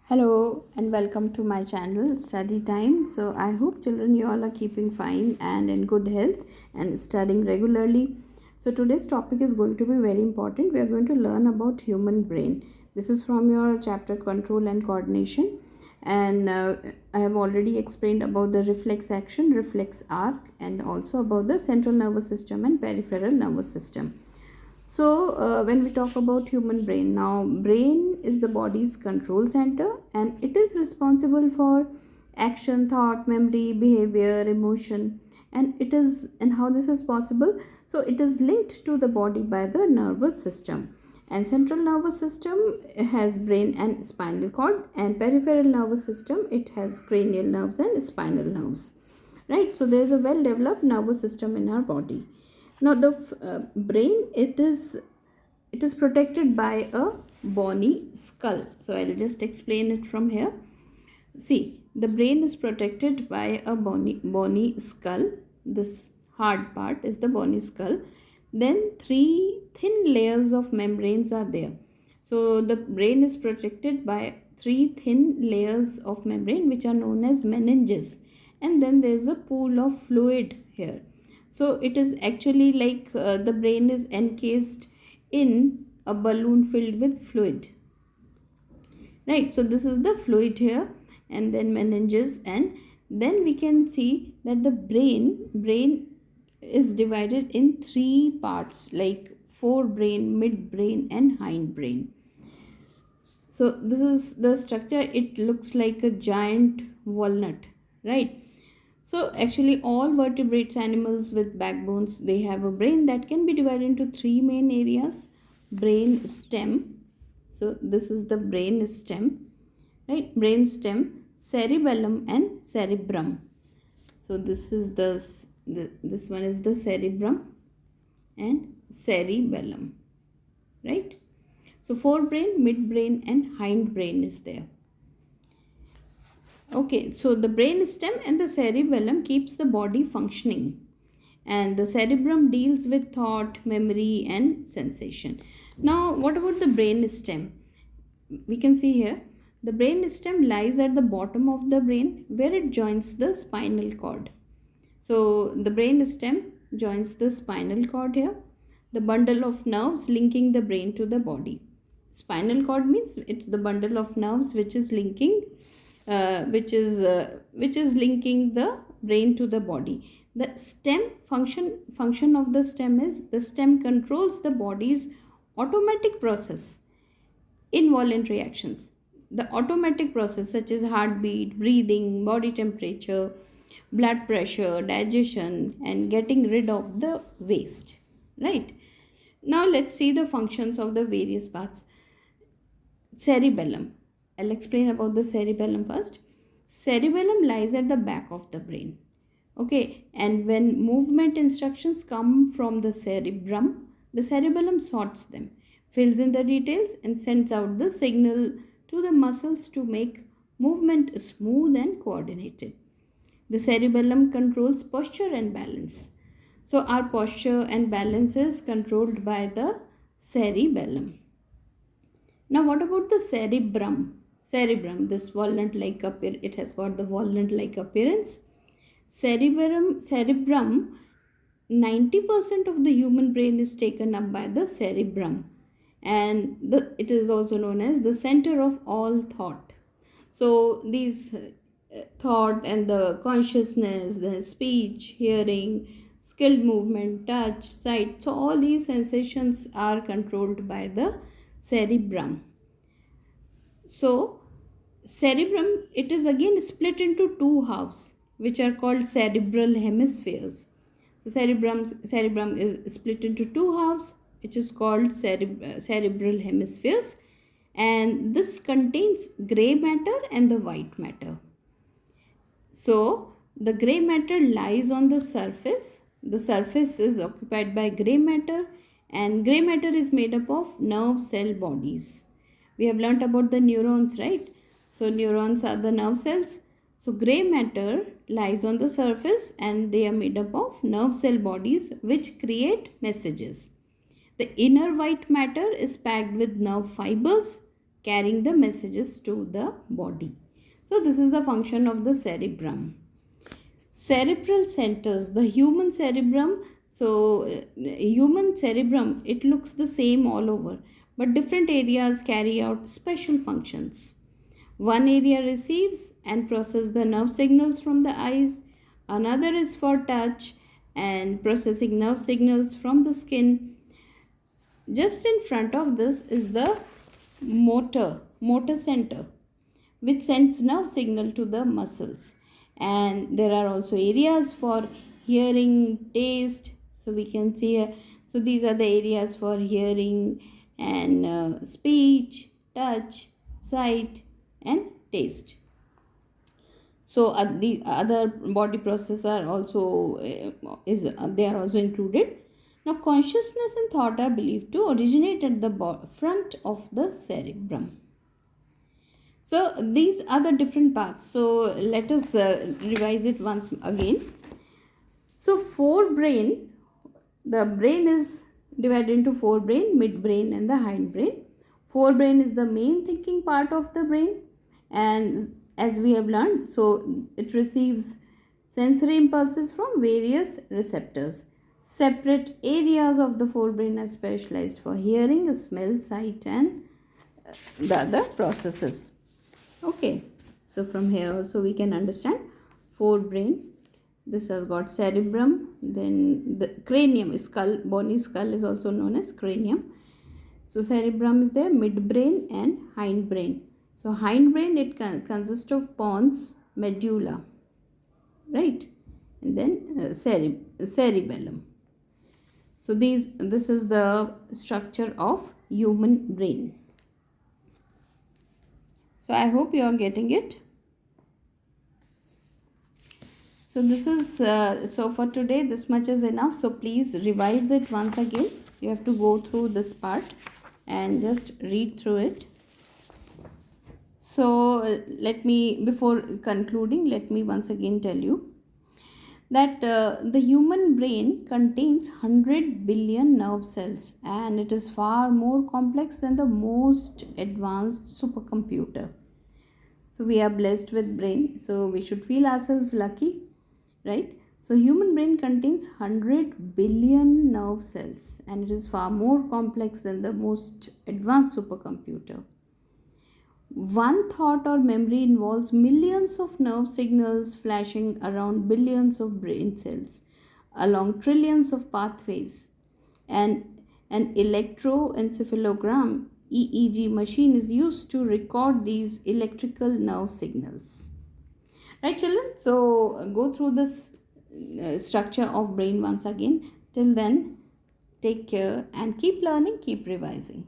Hello and welcome to my channel Study Time. So I hope children you all are keeping fine and in good health and studying regularly. So today's topic is going to be very important. We are going to learn about human brain. This is from your chapter Control and Coordination, and I have already explained about the reflex action, reflex arc, and also about the central nervous system and peripheral nervous system. So, when we talk about human brain, now brain is the body's control center and it is responsible for action, thought, memory, behavior, emotion, and how this is possible. So, it is linked to the body by the nervous system. And central nervous system has brain and spinal cord, and peripheral nervous system it has cranial nerves and spinal nerves. Right? So, there is a well developed nervous system in our body. Now the brain it is protected by a bony skull. So I'll just explain it from here. See, the brain is protected by a bony skull. This hard part is the bony skull. Then three thin layers of membranes are there. So the brain is protected by three thin layers of membrane which are known as meninges. And then there is a pool of fluid here. So it is actually like the brain is encased in a balloon filled with fluid. Right, so this is the fluid here, and then meninges, and then we can see that the brain is divided in three parts like forebrain, midbrain, and hindbrain. So this is the structure. It looks like a giant walnut, right? So actually all vertebrates, animals with backbones, they have a brain that can be divided into three main areas. Brain stem. So this is the brain stem, right? Brain stem, cerebellum and cerebrum. So this is this one is the cerebrum and cerebellum, right? So forebrain, midbrain and hindbrain is there. Okay, so the brain stem and the cerebellum keeps the body functioning, and the cerebrum deals with thought, memory and sensation. Now what about the brain stem? We can see here the brain stem lies at the bottom of the brain where it joins the spinal cord. So the brain stem joins the spinal cord here, the bundle of nerves linking the brain to the body. Spinal cord means it's the bundle of nerves which is linking which is linking the brain to the body. The stem function of the stem is the stem controls the body's automatic process, involuntary actions. The automatic process such as heartbeat, breathing, body temperature, blood pressure, digestion, and getting rid of the waste. Right? Now let's see the functions of the various parts. Cerebellum. I'll explain about the cerebellum first. Cerebellum lies at the back of the brain. Okay, and when movement instructions come from the cerebellum sorts them, fills in the details, and sends out the signal to the muscles to make movement smooth and coordinated. The cerebellum controls posture and balance. So our posture and balance is controlled by the cerebellum. Now what about the cerebrum? This walnut-like appearance. It has got the walnut-like appearance. Cerebrum, 90% of the human brain is taken up by the cerebrum, and it is also known as the center of all thought. So these thought and the consciousness, the speech, hearing, skilled movement, touch, sight, so all these sensations are controlled by the cerebrum. So cerebrum, it is again split into two halves which are called cerebral hemispheres. So cerebrum is split into two halves which is called cerebral hemispheres, and this contains gray matter and the white matter. So the gray matter lies on the surface. The surface is occupied by gray matter, and gray matter is made up of nerve cell bodies. We have learnt about the neurons, right? So neurons are the nerve cells. So gray matter lies on the surface and they are made up of nerve cell bodies which create messages. The inner white matter is packed with nerve fibers carrying the messages to the body. So this is the function of the cerebrum. Cerebral centers, the human cerebrum. So human cerebrum, it looks the same all over, but different areas carry out special functions. One area receives and processes the nerve signals from the eyes, another is for touch and processing nerve signals from the skin. Just in front of this is the motor center, which sends nerve signal to the muscles. And there are also areas for hearing, taste. So we can see, so these are the areas for hearing and speech, touch, sight, and taste. So the other body processes are also they are also included. Now consciousness and thought are believed to originate at the front of the cerebrum. So these are the different parts. So let us revise it once again. So forebrain, the brain is divided into forebrain, midbrain and the hindbrain. Forebrain is the main thinking part of the brain, and as we have learned, so it receives sensory impulses from various receptors. Separate areas of the forebrain are specialized for hearing, smell, sight and the other processes. Okay, so from here also we can understand forebrain. This has got cerebrum, then the cranium, skull, bony skull is also known as cranium. So cerebrum is there, midbrain and hindbrain. So hindbrain, it consists of pons, medulla, right, and then cerebellum. So this is the structure of human brain. So I hope you are getting it. So this is so for today this much is enough. So please revise it once again. You have to go through this part and just read through it. So let me, before concluding, let me once again tell you that the human brain contains 100 billion nerve cells, and it is far more complex than the most advanced supercomputer. So we are blessed with brain, so we should feel ourselves lucky, right? So human brain contains 100 billion nerve cells, and it is far more complex than the most advanced supercomputer. One thought or memory involves millions of nerve signals flashing around billions of brain cells along trillions of pathways. And an electroencephalogram EEG machine is used to record these electrical nerve signals. Right, children? So go through this structure of brain once again. Till then, take care and keep learning, keep revising.